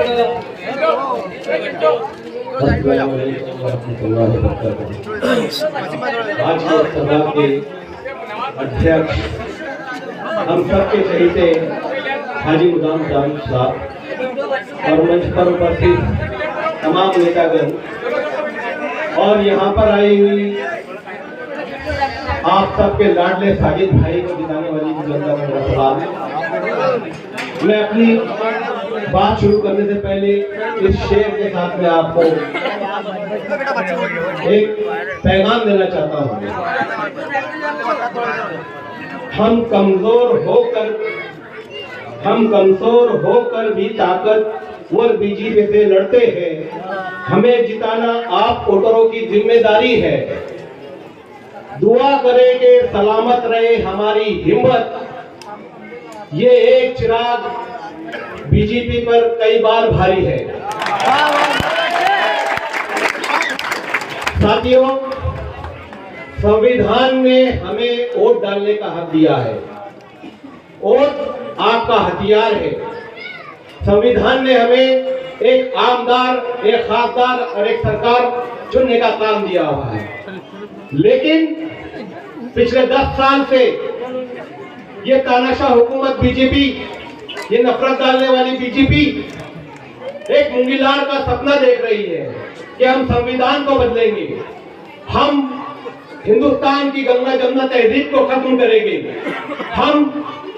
आज की सभा के अध्यक्ष हम सबके चहेते हाजी गुलाम जावेद साहब और मंच पर उपस्थित तमाम नेतागण और यहाँ पर आई हुई आप सबके लाडले साजिद भाई को जिताने वाली जनता का सलाम। मैं अपनी बात शुरू करने से पहले इस शेर के साथ में आपको एक पैगाम देना चाहता हूँ। हम कमजोर होकर भी ताकतवर बीजेपी से लड़ते हैं। हमें जिताना आप वोटरों की जिम्मेदारी है। दुआ करेंगे सलामत रहे हमारी हिम्मत। ये एक चिराग बीजेपी पर कई बार भारी है। साथियों, संविधान ने हमें वोट डालने का हक दिया है। वोट आपका हथियार है। संविधान ने हमें एक आमदार, एक खासदार और एक सरकार चुनने का काम दिया हुआ है। लेकिन पिछले 10 साल से ये तानाशाह हुकूमत बीजेपी, ये नफरत डालने वाली बीजेपी एक मूंगीलाल का सपना देख रही है कि हम संविधान को बदलेंगे, हम हिंदुस्तान की गंगा जमुना तहजीब को खत्म करेंगे, हम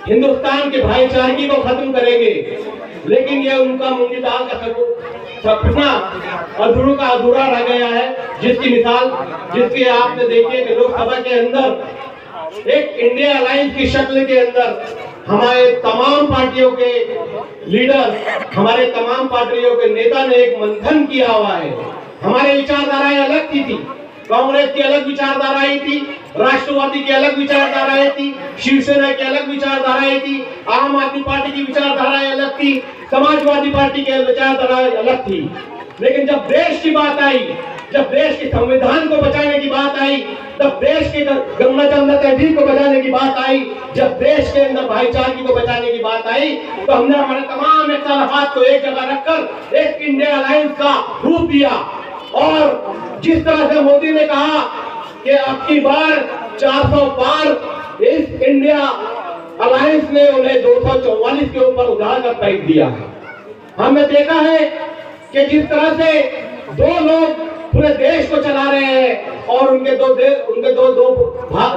हिंदुस्तान के भाईचारगी को खत्म करेंगे। लेकिन ये उनका मूंगीलाल का सपना अधूरा रह गया है। जिसकी मिसाल आपने देखी है कि लोकसभा के अंदर एक इंडिया अलायंस की शक्ल के अंदर हमारे तमाम पार्टियों के लीडर, हमारे तमाम पार्टियों के नेता ने एक मंथन किया हुआ है। हमारे विचारधाराएं अलग थी। कांग्रेस की अलग विचारधाराएं थी, राष्ट्रवादी की अलग विचारधाराएं थी, शिवसेना की अलग विचारधाराएं थी, आम आदमी पार्टी की विचारधाराएं अलग थी, समाजवादी पार्टी की विचारधाराएं अलग थी। लेकिन जब देश की बात आई, जब देश के संविधान को बचाने की बात आई, तब देश के गंगा जमुना तहजीब को बचाने की बात आई, जब देश के अंदर भाईचारगी को बचाने की बात आई, तो हमने हमारे तमाम इख्तिलाफात को एक जगह रखकर एक इंडिया अलायंस का रूप दिया। और जिस तरह से मोदी ने कहा कि अब की बार 400 पार, इस इंडिया अलायंस ने उन्हें 244 के ऊपर उठाकर फेंक दिया है। हमने देखा है कि जिस तरह से दो लोग पूरे देश को चला रहे हैं और उनके दो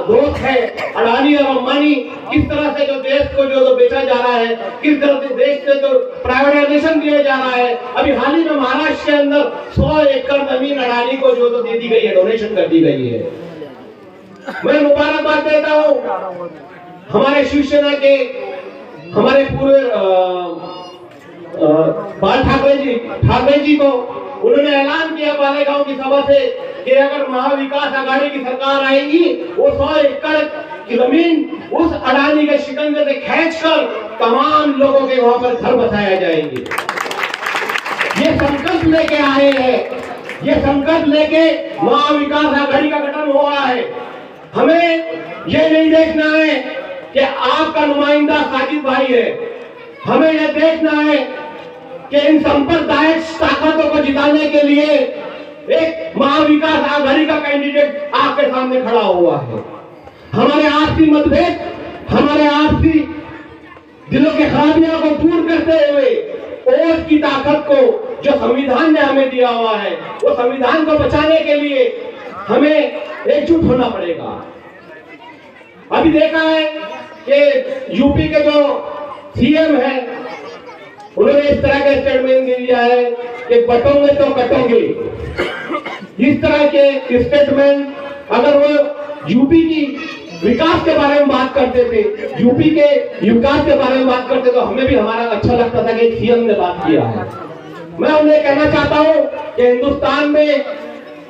दोस्त हैं, अडानी और अंबानी, किस तरह से जो देश को जो बेचा जा रहा है, किस तरह से देश से जो प्राइवेटाइजेशन दिया जा रहा है। अभी हाल ही में महाराष्ट्र के अंदर 100 एकड़ जमीन अडानी को जो दे दी गई है, डोनेशन कर दी गई है। मैं मुबारकबाद देता हूँ हमारे शिवसेना के, हमारे पूरे बाल ठाकरे जी को। उन्होंने ऐलान किया मालेगांव की सभा से कि अगर महाविकास आघाड़ी की सरकार आएगी, वो 100 एकड़ की जमीन उस अडानी के शिकंजे से खींचकर तमाम लोगों के वहां पर घर बसाया जाएंगे। ये संकल्प लेके आए हैं, ये संकल्प लेके महाविकास आघाड़ी का गठन हुआ है। हमें ये नहीं देखना है कि आपका नुमाइंदा साजिद भाई है, हमें यह देखना है कि इन सांप्रदायिक ताकतों को जिताने के लिए एक महाविकास आघाड़ी का कैंडिडेट आपके सामने खड़ा हुआ है। हमारे आपसी मतभेद, हमारे आपसी दिलों के खराबियों को दूर करते हुए वोट की ताकत को जो संविधान ने हमें दिया हुआ है, वो संविधान को बचाने के लिए हमें एकजुट होना पड़ेगा। अभी देखा है कि यूपी के जो सीएम हैं, उन्होंने इस तरह का स्टेटमेंट दिया है कि बटोगे तो कटोगे। इस तरह के स्टेटमेंट अगर वो यूपी की विकास के बारे में बात करते थे, यूपी के विकास के बारे में बात करते तो हमें भी हमारा अच्छा लगता था कि सीएम ने बात किया है। मैं उन्हें कहना चाहता हूं कि हिंदुस्तान में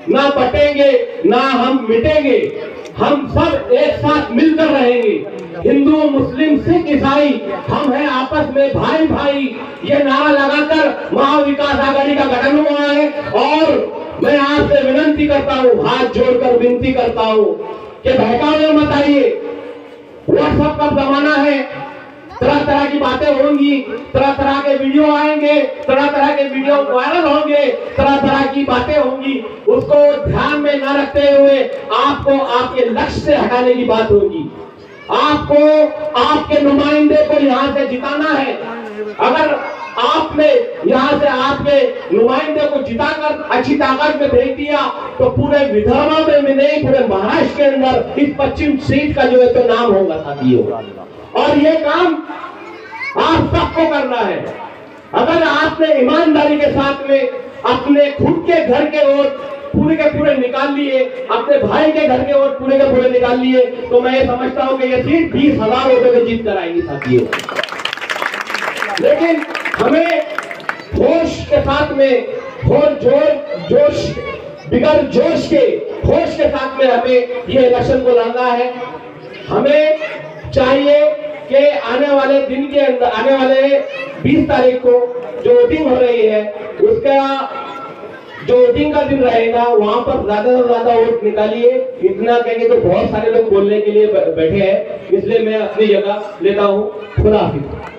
ना बटेंगे ना हम मिटेंगे, हम सब एक साथ मिलकर रहेंगे। हिंदू, मुस्लिम, सिख, ईसाई, हम हैं आपस में भाई भाई, ये नारा लगाकर महाविकास आघाड़ी का गठन हुआ है। और मैं आपसे विनती करता हूँ, हाथ जोड़कर विनती करता हूँ कि बहकावे मत आइए। व्हाट्सएप का जमाना है, तरह तरह की बातें होंगी, तरह तरह के वीडियो आएंगे, तरह तरह के वीडियो वायरल होंगे, तरह तरह की बातें होंगी। उसको ध्यान में न रखते हुए आपको आपके लक्ष्य से हटाने की बात होगी। आपको आपके नुमाइंदे को यहां से जिताना है। अगर आपने यहां से आपके नुमाइंदे को जिताकर अच्छी ताकत में भेज दिया तो पूरे विदर्भ में नहीं, पूरे महाराष्ट्र के अंदर इस पश्चिम सीट का जो है तो नाम होगा साथियों। और ये काम आप सबको करना है। अगर आपने ईमानदारी के साथ में अपने खुद के घर के वोट पूरे के पूरे निकाल लिए, अपने भाई के घर के वोट पूरे के पूरे निकाल लिए, तो मैं ये समझता हूं कि ये सीट 20,000 रुपए में जीत कर आएगी साथियों। लेकिन हमें होश के साथ में, जोश बिगड़ जोश के होश के साथ में हमें ये इलेक्शन को लड़ना है। हमें चाहिए कि आने वाले दिन के अंदर, आने वाले 20 तारीख को जो वोटिंग हो रही है, उसका जो वोटिंग का दिन रहेगा वहां पर ज्यादा से ज्यादा वोट निकालिए। इतना कहेंगे तो बहुत सारे लोग बोलने के लिए बैठे हैं, इसलिए मैं अपनी जगह लेता हूँ। खुदा हाफिज।